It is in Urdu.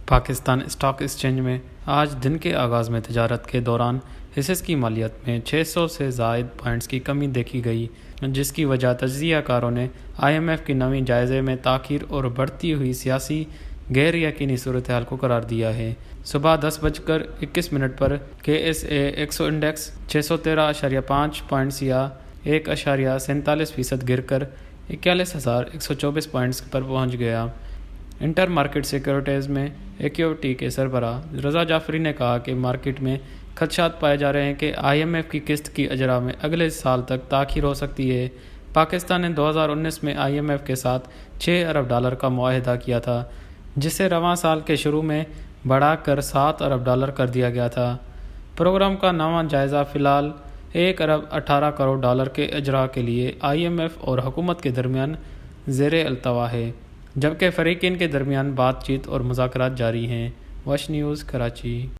پاکستان اسٹاک ایکسچینج میں آج دن کے آغاز میں تجارت کے دوران حصص کی مالیت میں 600 سے زائد پوائنٹس کی کمی دیکھی گئی، جس کی وجہ تجزیہ کاروں نے IMF کی نویں جائزے میں تاخیر اور بڑھتی ہوئی سیاسی غیر یقینی صورتحال کو قرار دیا ہے۔ صبح 10:21 پر KSA 100 انڈیکس 613.5 پوائنٹس یا 1.47% گر کر 41,124 پوائنٹس پر پہنچ گیا۔ انٹر مارکیٹ سیکیورٹیز میں ایکیوٹی کے سربراہ رضا جعفری نے کہا کہ مارکیٹ میں خدشات پائے جا رہے ہیں کہ IMF کی قسط کی اجرا میں اگلے سال تک تاخیر ہو سکتی ہے۔ پاکستان نے 2019 میں IMF کے ساتھ $6 ارب کا معاہدہ کیا تھا، جسے رواں سال کے شروع میں بڑھا کر $7 ارب کر دیا گیا تھا۔ پروگرام کا نواں جائزہ فی الحال $1.18 کروڑ کے اجرا کے لیے IMF اور حکومت کے درمیان زیر التوا ہے، جبکہ فریقین کے درمیان بات چیت اور مذاکرات جاری ہیں۔ وش نیوز، کراچی۔